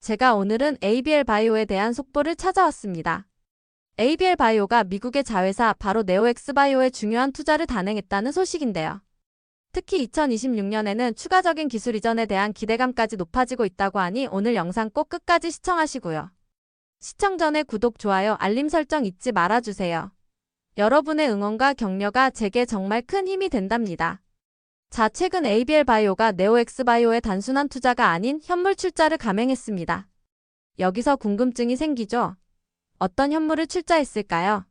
제가 오늘은 ABL 바이오에 대한 속보를 찾아왔습니다. ABL 바이오가 미국의 자회사 바로 네오엑스 바이오에 중요한 투자를 단행했다는 소식인데요. 특히 2026년에는 추가적인 기술 이전에 대한 기대감까지 높아지고 있다고 하니 오늘 영상 꼭 끝까지 시청하시고요. 시청 전에 구독, 좋아요, 알림 설정 잊지 말아주세요. 여러분의 응원과 격려가 제게 정말 큰 힘이 된답니다. 자, 최근 ABL 바이오가 네오엑스 바이오의 단순한 투자가 아닌 현물 출자를 감행했습니다. 여기서 궁금증이 생기죠? 어떤 현물을 출자했을까요?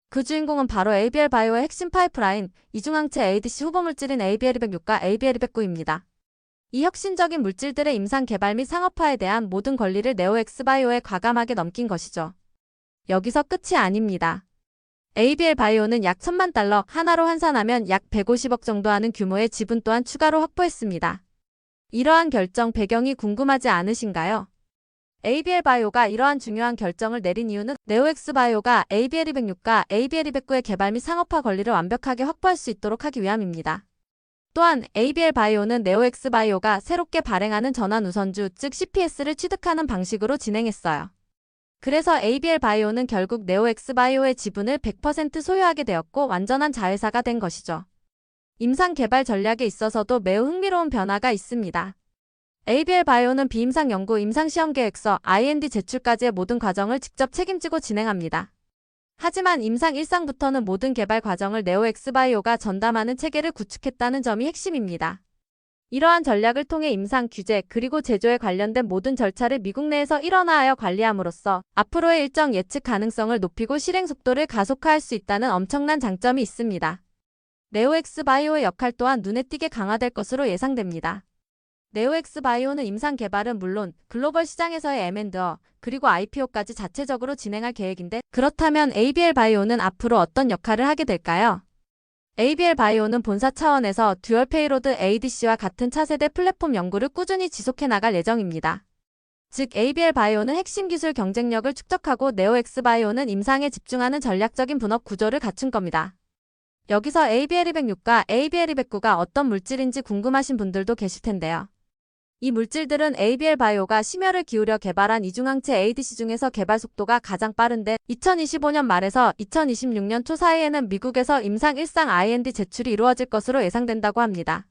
그 주인공은 바로 ABL 바이오의 핵심 파이프라인, 이중항체 ADC 후보물질인 ABL206과 ABL209입니다. 이 혁신적인 물질들의 임상 개발 및 상업화에 대한 모든 권리를 네오엑스 바이오에 과감하게 넘긴 것이죠. 여기서 끝이 아닙니다. ABL 바이오는 약 1,000만 달러, 하나로 환산하면 약 150억 정도 하는 규모의 지분 또한 추가로 확보했습니다. 이러한 결정 배경이 궁금하지 않으신가요? ABL 바이오가 이러한 중요한 결정을 내린 이유는 네오엑스 바이오가 ABL206과 ABL209의 개발 및 상업화 권리를 완벽하게 확보할 수 있도록 하기 위함입니다. 또한 ABL 바이오는 네오엑스 바이오가 새롭게 발행하는 전환 우선주, 즉 CPS를 취득하는 방식으로 진행했어요. 그래서 ABL 바이오는 결국 네오엑스 바이오의 지분을 100% 소유하게 되었고 완전한 자회사가 된 것이죠. 임상 개발 전략에 있어서도 매우 흥미로운 변화가 있습니다. ABL 바이오는 비임상 연구, 임상 시험 계획서, IND 제출까지의 모든 과정을 직접 책임지고 진행합니다. 하지만 임상 1상부터는 모든 개발 과정을 네오엑스 바이오가 전담하는 체계를 구축했다는 점이 핵심입니다. 이러한 전략을 통해 임상 규제 그리고 제조에 관련된 모든 절차를 미국 내에서 일원화하여 관리함으로써 앞으로의 일정 예측 가능성을 높이고 실행 속도를 가속화할 수 있다는 엄청난 장점이 있습니다. 네오엑스 바이오의 역할 또한 눈에 띄게 강화될 것으로 예상됩니다. 네오엑스 바이오는 임상 개발은 물론 글로벌 시장에서의 M&A 그리고 IPO까지 자체적으로 진행할 계획인데, 그렇다면 ABL 바이오는 앞으로 어떤 역할을 하게 될까요? ABL 바이오는 본사 차원에서 듀얼 페이로드 ADC와 같은 차세대 플랫폼 연구를 꾸준히 지속해 나갈 예정입니다. 즉 ABL 바이오는 핵심 기술 경쟁력을 축적하고 네오엑스 바이오는 임상에 집중하는 전략적인 분업 구조를 갖춘 겁니다. 여기서 ABL206과 ABL209가 어떤 물질인지 궁금하신 분들도 계실 텐데요. 이 물질들은 ABL 바이오가 심혈을 기울여 개발한 이중항체 ADC 중에서 개발 속도가 가장 빠른데 2025년 말에서 2026년 초 사이에는 미국에서 임상 1상 IND 제출이 이루어질 것으로 예상된다고 합니다.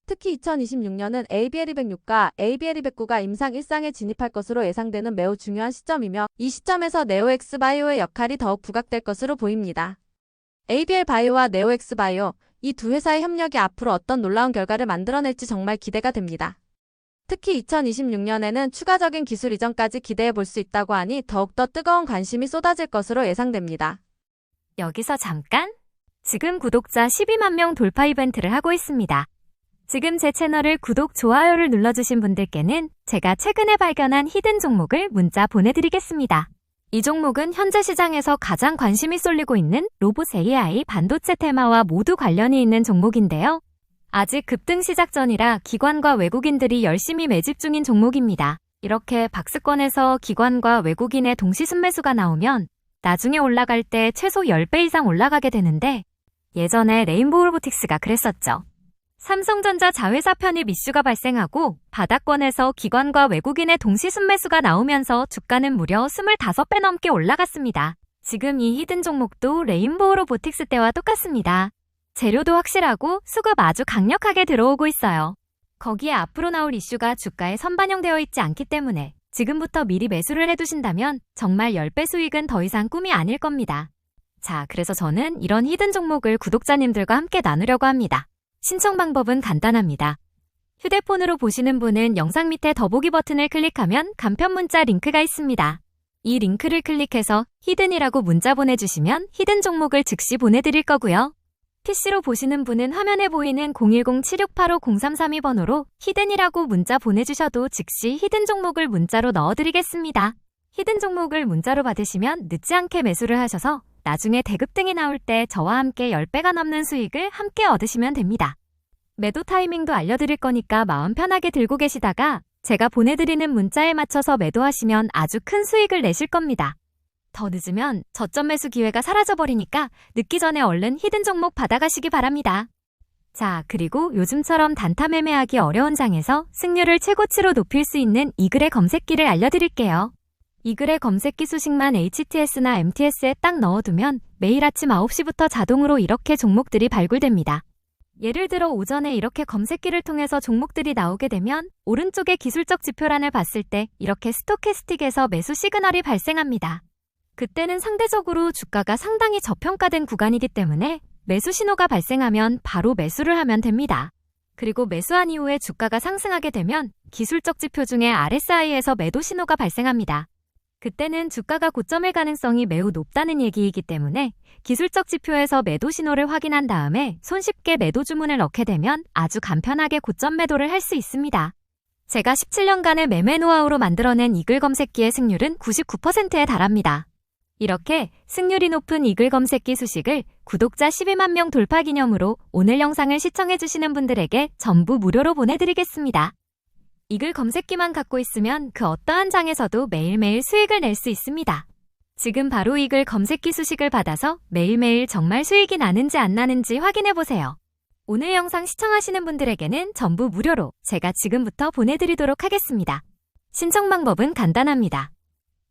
특히 2026년은 ABL206과 ABL209가 임상 1상에 진입할 것으로 예상되는 매우 중요한 시점이며, 이 시점에서 네오엑스 바이오의 역할이 더욱 부각될 것으로 보입니다. ABL 바이오와 네오엑스 바이오, 이 두 회사의 협력이 앞으로 어떤 놀라운 결과를 만들어낼지 정말 기대가 됩니다. 특히 2026년에는 추가적인 기술 이전까지 기대해 볼 수 있다고 하니 더욱더 뜨거운 관심이 쏟아질 것으로 예상됩니다. 여기서 잠깐! 지금 구독자 12만 명 돌파 이벤트를 하고 있습니다. 지금 제 채널을 구독, 좋아요를 눌러주신 분들께는 제가 최근에 발견한 히든 종목을 문자 보내드리겠습니다. 이 종목은 현재 시장에서 가장 관심이 쏠리고 있는 로봇 AI 반도체 테마와 모두 관련이 있는 종목인데요. 아직 급등 시작 전이라 기관과 외국인들이 열심히 매집 중인 종목입니다. 이렇게 박스권에서 기관과 외국인의 동시 순매수가 나오면 나중에 올라갈 때 최소 10배 이상 올라가게 되는데, 예전에 레인보우 로보틱스가 그랬었죠. 삼성전자 자회사 편입 이슈가 발생하고 바닥권에서 기관과 외국인의 동시 순매수가 나오면서 주가는 무려 25배 넘게 올라갔습니다. 지금 이 히든 종목도 레인보우 로보틱스 때와 똑같습니다. 재료도 확실하고 수급 아주 강력하게 들어오고 있어요. 거기에 앞으로 나올 이슈가 주가에 선반영되어 있지 않기 때문에 지금부터 미리 매수를 해두신다면 정말 10배 수익은 더 이상 꿈이 아닐 겁니다. 자, 그래서 저는 이런 히든 종목을 구독자님들과 함께 나누려고 합니다. 신청 방법은 간단합니다. 휴대폰으로 보시는 분은 영상 밑에 더보기 버튼을 클릭하면 간편 문자 링크가 있습니다. 이 링크를 클릭해서 히든이라고 문자 보내주시면 히든 종목을 즉시 보내드릴 거고요. PC로 보시는 분은 화면에 보이는 010-7685-0332번호로 히든이라고 문자 보내주셔도 즉시 히든 종목을 문자로 넣어드리겠습니다. 히든 종목을 문자로 받으시면 늦지 않게 매수를 하셔서 나중에 대급등이 나올 때 저와 함께 10배가 넘는 수익을 함께 얻으시면 됩니다. 매도 타이밍도 알려드릴 거니까 마음 편하게 들고 계시다가 제가 보내드리는 문자에 맞춰서 매도하시면 아주 큰 수익을 내실 겁니다. 더 늦으면 저점 매수 기회가 사라져버리니까 늦기 전에 얼른 히든 종목 받아가시기 바랍니다. 자, 그리고 요즘처럼 단타 매매하기 어려운 장에서 승률을 최고치로 높일 수 있는 이글의 검색기를 알려드릴게요. 이글의 검색기 수식만 HTS나 MTS에 딱 넣어두면 매일 아침 9시부터 자동으로 이렇게 종목들이 발굴됩니다. 예를 들어 오전에 이렇게 검색기를 통해서 종목들이 나오게 되면 오른쪽의 기술적 지표란을 봤을 때 이렇게 스토캐스틱에서 매수 시그널이 발생합니다. 그때는 상대적으로 주가가 상당히 저평가된 구간이기 때문에 매수 신호가 발생하면 바로 매수를 하면 됩니다. 그리고 매수한 이후에 주가가 상승하게 되면 기술적 지표 중에 RSI에서 매도 신호가 발생합니다. 그때는 주가가 고점일 가능성이 매우 높다는 얘기이기 때문에 기술적 지표에서 매도 신호를 확인한 다음에 손쉽게 매도 주문을 넣게 되면 아주 간편하게 고점 매도를 할 수 있습니다. 제가 17년간의 매매 노하우로 만들어낸 이글 검색기의 승률은 99%에 달합니다. 이렇게 승률이 높은 이글 검색기 수식을 구독자 12만 명 돌파 기념으로 오늘 영상을 시청해주시는 분들에게 전부 무료로 보내드리겠습니다. 이글 검색기만 갖고 있으면 그 어떠한 장에서도 매일매일 수익을 낼 수 있습니다. 지금 바로 이글 검색기 수식을 받아서 매일매일 정말 수익이 나는지 안 나는지 확인해보세요. 오늘 영상 시청하시는 분들에게는 전부 무료로 제가 지금부터 보내드리도록 하겠습니다. 신청 방법은 간단합니다.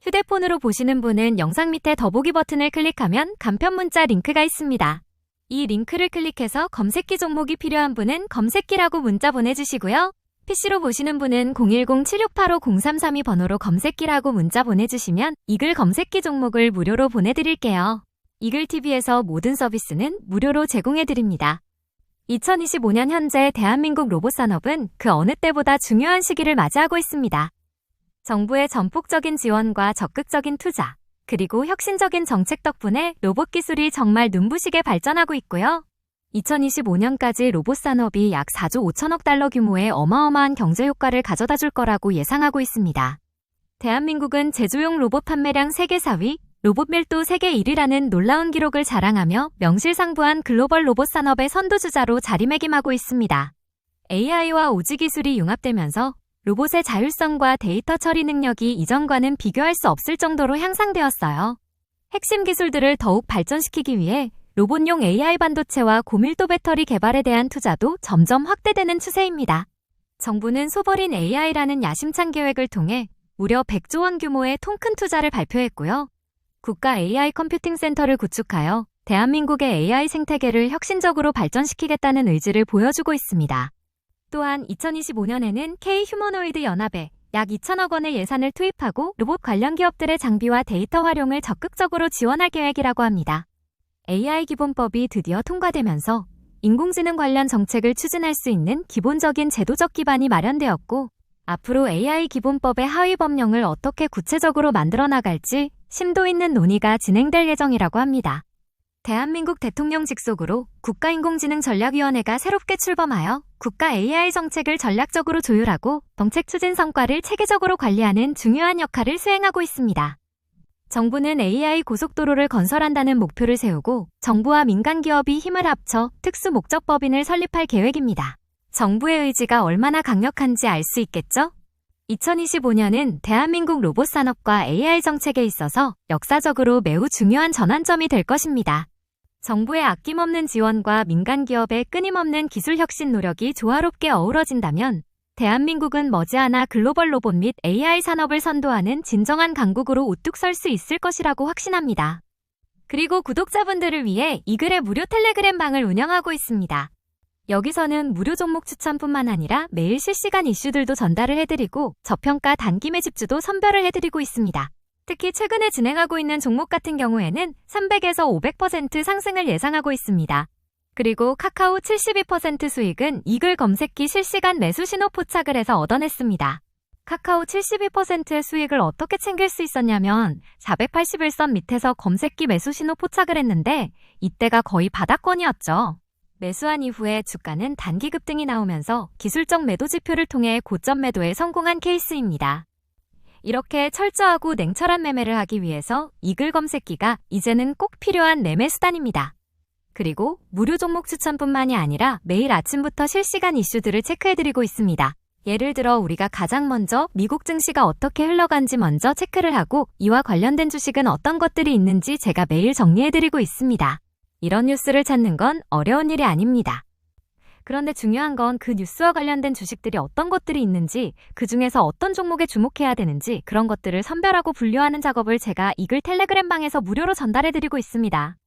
휴대폰으로 보시는 분은 영상 밑에 더보기 버튼을 클릭하면 간편 문자 링크가 있습니다. 이 링크를 클릭해서 검색기 종목이 필요한 분은 검색기라고 문자 보내주시고요. PC로 보시는 분은 010-7685-0332 번호로 검색기라고 문자 보내주시면 이글 검색기 종목을 무료로 보내드릴게요. 이글TV에서 모든 서비스는 무료로 제공해드립니다. 2025년 현재 대한민국 로봇 산업은 그 어느 때보다 중요한 시기를 맞이하고 있습니다. 정부의 전폭적인 지원과 적극적인 투자, 그리고 혁신적인 정책 덕분에 로봇 기술이 정말 눈부시게 발전하고 있고요. 2025년까지 로봇 산업이 약 4조 5천억 달러 규모의 어마어마한 경제 효과를 가져다 줄 거라고 예상하고 있습니다. 대한민국은 제조용 로봇 판매량 세계 4위, 로봇 밀도 세계 1위라는 놀라운 기록을 자랑하며 명실상부한 글로벌 로봇 산업의 선두주자로 자리매김하고 있습니다. AI와 오지 기술이 융합되면서 로봇의 자율성과 데이터 처리 능력이 이전과는 비교할 수 없을 정도로 향상되었어요. 핵심 기술들을 더욱 발전시키기 위해 로봇용 AI 반도체와 고밀도 배터리 개발에 대한 투자도 점점 확대되는 추세입니다. 정부는 소버린 AI라는 야심찬 계획을 통해 무려 100조 원 규모의 통큰 투자를 발표했고요. 국가 AI 컴퓨팅 센터를 구축하여 대한민국의 AI 생태계를 혁신적으로 발전시키겠다는 의지를 보여주고 있습니다. 또한 2025년에는 K-휴머노이드 연합에 약 2천억 원의 예산을 투입하고 로봇 관련 기업들의 장비와 데이터 활용을 적극적으로 지원할 계획이라고 합니다. AI 기본법이 드디어 통과되면서 인공지능 관련 정책을 추진할 수 있는 기본적인 제도적 기반이 마련되었고, 앞으로 AI 기본법의 하위 법령을 어떻게 구체적으로 만들어 나갈지 심도 있는 논의가 진행될 예정이라고 합니다. 대한민국 대통령 직속으로 국가인공지능전략위원회가 새롭게 출범하여 국가 AI 정책을 전략적으로 조율하고 정책 추진 성과를 체계적으로 관리하는 중요한 역할을 수행하고 있습니다. 정부는 AI 고속도로를 건설한다는 목표를 세우고 정부와 민간기업이 힘을 합쳐 특수목적법인을 설립할 계획입니다. 정부의 의지가 얼마나 강력한지 알 수 있겠죠? 2025년은 대한민국 로봇 산업과 AI 정책에 있어서 역사적으로 매우 중요한 전환점이 될 것입니다. 정부의 아낌없는 지원과 민간기업의 끊임없는 기술 혁신 노력이 조화롭게 어우러진다면 대한민국은 머지않아 글로벌 로봇 및 AI 산업을 선도하는 진정한 강국으로 우뚝 설 수 있을 것이라고 확신합니다. 그리고 구독자분들을 위해 이글의 무료 텔레그램 방을 운영하고 있습니다. 여기서는 무료 종목 추천뿐만 아니라 매일 실시간 이슈들도 전달을 해드리고 저평가 단기 매집주도 선별을 해드리고 있습니다. 특히 최근에 진행하고 있는 종목 같은 경우에는 300에서 500% 상승을 예상하고 있습니다. 그리고 카카오 72% 수익은 이글 검색기 실시간 매수 신호 포착을 해서 얻어냈습니다. 카카오 72%의 수익을 어떻게 챙길 수 있었냐면 481선 밑에서 검색기 매수 신호 포착을 했는데 이때가 거의 바닥권이었죠. 매수한 이후에 주가는 단기 급등이 나오면서 기술적 매도 지표를 통해 고점 매도에 성공한 케이스입니다. 이렇게 철저하고 냉철한 매매를 하기 위해서 이글 검색기가 이제는 꼭 필요한 매매 수단입니다. 그리고 무료 종목 추천뿐만이 아니라 매일 아침부터 실시간 이슈들을 체크해드리고 있습니다. 예를 들어 우리가 가장 먼저 미국 증시가 어떻게 흘러간지 먼저 체크를 하고 이와 관련된 주식은 어떤 것들이 있는지 제가 매일 정리해드리고 있습니다. 이런 뉴스를 찾는 건 어려운 일이 아닙니다. 그런데 중요한 건 그 뉴스와 관련된 주식들이 어떤 것들이 있는지, 그 중에서 어떤 종목에 주목해야 되는지 그런 것들을 선별하고 분류하는 작업을 제가 이글 텔레그램 방에서 무료로 전달해드리고 있습니다.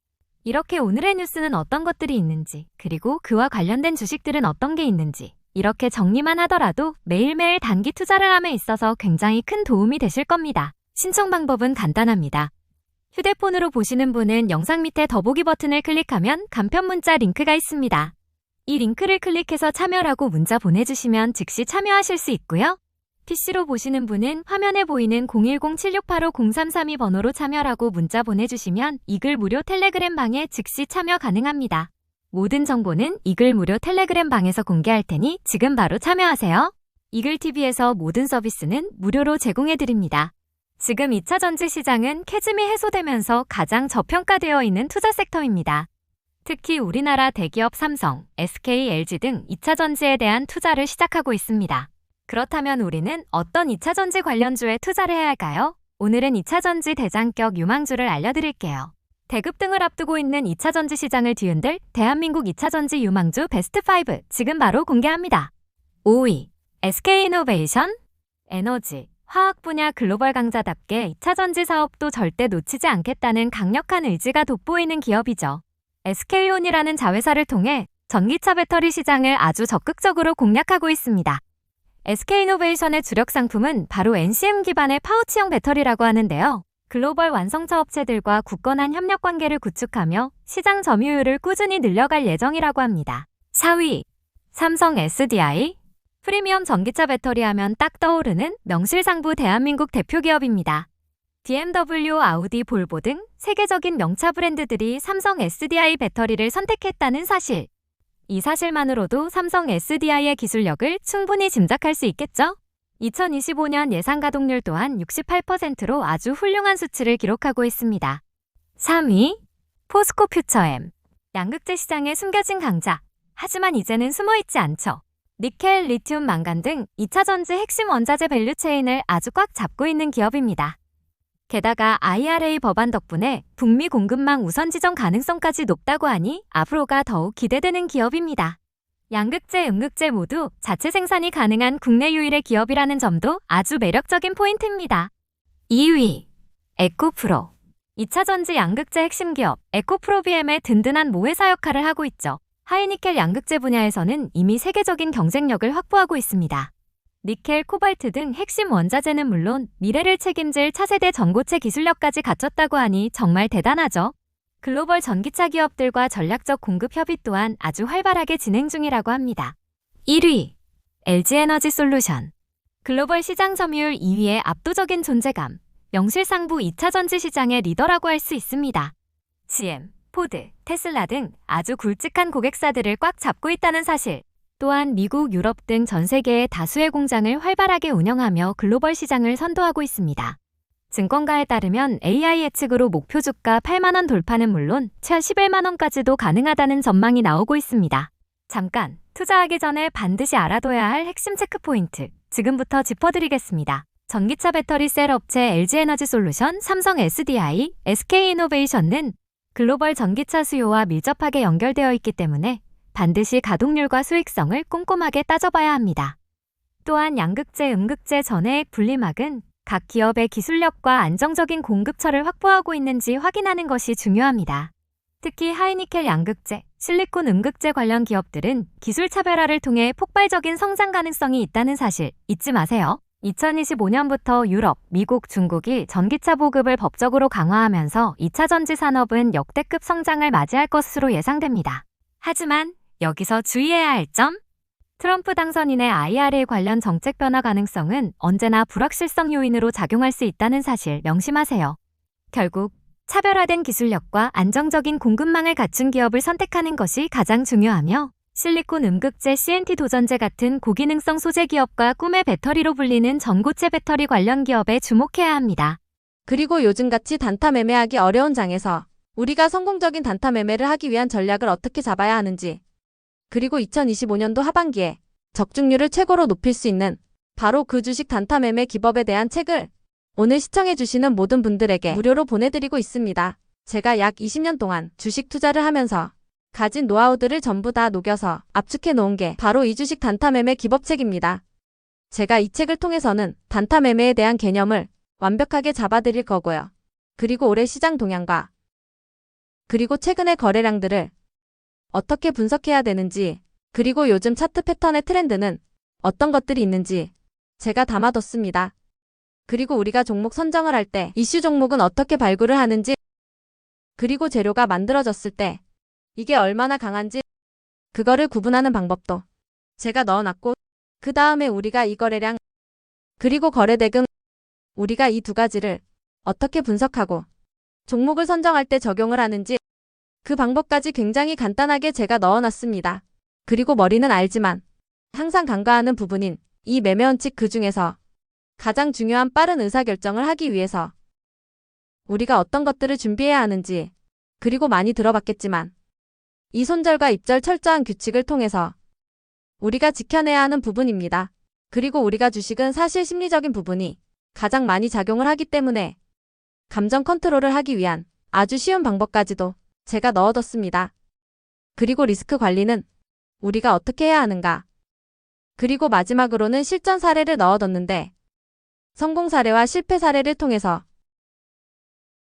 이렇게 오늘의 뉴스는 어떤 것들이 있는지, 그리고 그와 관련된 주식들은 어떤 게 있는지 이렇게 정리만 하더라도 매일매일 단기 투자를 함에 있어서 굉장히 큰 도움이 되실 겁니다. 신청 방법은 간단합니다. 휴대폰으로 보시는 분은 영상 밑에 더보기 버튼을 클릭하면 간편 문자 링크가 있습니다. 이 링크를 클릭해서 참여라고 문자 보내주시면 즉시 참여하실 수 있고요. PC로 보시는 분은 화면에 보이는 010-7685-0332 번호로 참여라고 문자 보내주시면 이글 무료 텔레그램 방에 즉시 참여 가능합니다. 모든 정보는 이글 무료 텔레그램 방에서 공개할 테니 지금 바로 참여하세요. 이글TV에서 모든 서비스는 무료로 제공해드립니다. 지금 2차 전지 시장은 캐즘이 해소되면서 가장 저평가되어 있는 투자 섹터입니다. 특히 우리나라 대기업 삼성, SK, LG 등 2차 전지에 대한 투자를 시작하고 있습니다. 그렇다면 우리는 어떤 2차 전지 관련주에 투자를 해야 할까요? 오늘은 2차 전지 대장격 유망주를 알려드릴게요. 대급 등을 앞두고 있는 2차 전지 시장을 뒤흔들 대한민국 2차 전지 유망주 베스트 5 지금 바로 공개합니다. 5위, SK이노베이션. 에너지, 화학 분야 글로벌 강자답게 2차 전지 사업도 절대 놓치지 않겠다는 강력한 의지가 돋보이는 기업이죠. SK온이라는 자회사를 통해 전기차 배터리 시장을 아주 적극적으로 공략하고 있습니다. SK이노베이션의 주력 상품은 바로 NCM 기반의 파우치형 배터리라고 하는데요. 글로벌 완성차 업체들과 굳건한 협력 관계를 구축하며 시장 점유율을 꾸준히 늘려갈 예정이라고 합니다. 4위, 삼성 SDI. 프리미엄 전기차 배터리 하면 딱 떠오르는 명실상부 대한민국 대표 기업입니다. BMW, 아우디, 볼보 등 세계적인 명차 브랜드들이 삼성 SDI 배터리를 선택했다는 사실. 이 사실만으로도 삼성 SDI의 기술력을 충분히 짐작할 수 있겠죠? 2025년 예상 가동률 또한 68%로 아주 훌륭한 수치를 기록하고 있습니다. 3위, 포스코 퓨처엠. 양극재 시장에 숨겨진 강자. 하지만 이제는 숨어있지 않죠. 니켈, 리튬, 망간 등 2차 전지 핵심 원자재 밸류체인을 아주 꽉 잡고 있는 기업입니다. 게다가 IRA 법안 덕분에 북미 공급망 우선 지정 가능성까지 높다고 하니 앞으로가 더욱 기대되는 기업입니다. 양극재, 음극재 모두 자체 생산이 가능한 국내 유일의 기업이라는 점도 아주 매력적인 포인트입니다. 2위, 에코프로. 2차 전지 양극재 핵심 기업 에코프로비엠의 든든한 모회사 역할을 하고 있죠. 하이니켈 양극재 분야에서는 이미 세계적인 경쟁력을 확보하고 있습니다. 니켈, 코발트 등 핵심 원자재는 물론 미래를 책임질 차세대 전고체 기술력까지 갖췄다고 하니 정말 대단하죠. 글로벌 전기차 기업들과 전략적 공급 협의 또한 아주 활발하게 진행 중이라고 합니다. 1위, LG에너지솔루션. 글로벌 시장 점유율 2위의 압도적인 존재감, 명실상부 2차 전지 시장의 리더라고 할 수 있습니다. GM, 포드, 테슬라 등 아주 굵직한 고객사들을 꽉 잡고 있다는 사실, 또한 미국, 유럽 등 전 세계의 다수의 공장을 활발하게 운영하며 글로벌 시장을 선도하고 있습니다. 증권가에 따르면 AI 예측으로 목표 주가 8만 원 돌파는 물론 최하 11만 원까지도 가능하다는 전망이 나오고 있습니다. 잠깐, 투자하기 전에 반드시 알아둬야 할 핵심 체크포인트, 지금부터 짚어드리겠습니다. 전기차 배터리 셀 업체 LG에너지솔루션, 삼성 SDI, SK이노베이션은 글로벌 전기차 수요와 밀접하게 연결되어 있기 때문에 반드시 가동률과 수익성을 꼼꼼하게 따져봐야 합니다. 또한 양극재, 음극재 전해액 분리막은 각 기업의 기술력과 안정적인 공급처를 확보하고 있는지 확인하는 것이 중요합니다. 특히 하이니켈 양극재, 실리콘 음극재 관련 기업들은 기술 차별화를 통해 폭발적인 성장 가능성이 있다는 사실 잊지 마세요. 2025년부터 유럽, 미국, 중국이 전기차 보급을 법적으로 강화하면서 2차 전지 산업은 역대급 성장을 맞이할 것으로 예상됩니다. 하지만 여기서 주의해야 할 점? 트럼프 당선인의 IRA 관련 정책 변화 가능성은 언제나 불확실성 요인으로 작용할 수 있다는 사실 명심하세요. 결국 차별화된 기술력과 안정적인 공급망을 갖춘 기업을 선택하는 것이 가장 중요하며 실리콘 음극재, CNT 도전재 같은 고기능성 소재 기업과 꿈의 배터리로 불리는 전고체 배터리 관련 기업에 주목해야 합니다. 그리고 요즘같이 단타 매매하기 어려운 장에서 우리가 성공적인 단타 매매를 하기 위한 전략을 어떻게 잡아야 하는지, 그리고 2025년도 하반기에 적중률을 최고로 높일 수 있는 바로 그 주식 단타 매매 기법에 대한 책을 오늘 시청해주시는 모든 분들에게 무료로 보내드리고 있습니다. 제가 약 20년 동안 주식 투자를 하면서 가진 노하우들을 전부 다 녹여서 압축해 놓은 게 바로 이 주식 단타 매매 기법책입니다. 제가 이 책을 통해서는 단타 매매에 대한 개념을 완벽하게 잡아드릴 거고요. 그리고 올해 시장 동향과 그리고 최근의 거래량들을 어떻게 분석해야 되는지, 그리고 요즘 차트 패턴의 트렌드는 어떤 것들이 있는지 제가 담아뒀습니다. 그리고 우리가 종목 선정을 할 때 이슈 종목은 어떻게 발굴을 하는지, 그리고 재료가 만들어졌을 때 이게 얼마나 강한지 그거를 구분하는 방법도 제가 넣어놨고, 그 다음에 우리가 이 거래량 그리고 거래대금, 우리가 이 두 가지를 어떻게 분석하고 종목을 선정할 때 적용을 하는지 그 방법까지 굉장히 간단하게 제가 넣어놨습니다. 그리고 머리는 알지만 항상 간과하는 부분인 이 매매 원칙, 그 중에서 가장 중요한 빠른 의사결정을 하기 위해서 우리가 어떤 것들을 준비해야 하는지, 그리고 많이 들어봤겠지만 이 손절과 입절 철저한 규칙을 통해서 우리가 지켜내야 하는 부분입니다. 그리고 우리가 주식은 사실 심리적인 부분이 가장 많이 작용을 하기 때문에 감정 컨트롤을 하기 위한 아주 쉬운 방법까지도 제가 넣어뒀습니다. 그리고 리스크 관리는 우리가 어떻게 해야 하는가. 그리고 마지막으로는 실전 사례를 넣어뒀는데, 성공 사례와 실패 사례를 통해서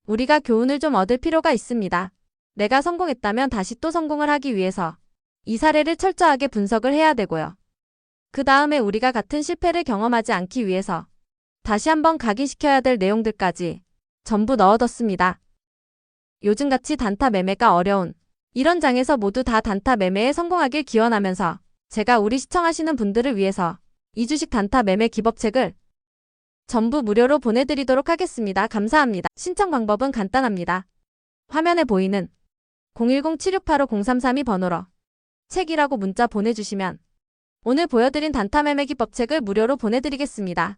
우리가 교훈을 좀 얻을 필요가 있습니다. 내가 성공했다면 다시 또 성공을 하기 위해서 이 사례를 철저하게 분석을 해야 되고요. 그 다음에 우리가 같은 실패를 경험하지 않기 위해서 다시 한번 각인시켜야 될 내용들까지 전부 넣어뒀습니다. 요즘같이 단타 매매가 어려운 이런 장에서 모두 다 단타 매매에 성공하길 기원하면서 제가 우리 시청하시는 분들을 위해서 이 주식 단타 매매 기법책을 전부 무료로 보내드리도록 하겠습니다. 감사합니다. 신청 방법은 간단합니다. 화면에 보이는 010-7685-0332 번호로 책이라고 문자 보내주시면 오늘 보여드린 단타 매매 기법책을 무료로 보내드리겠습니다.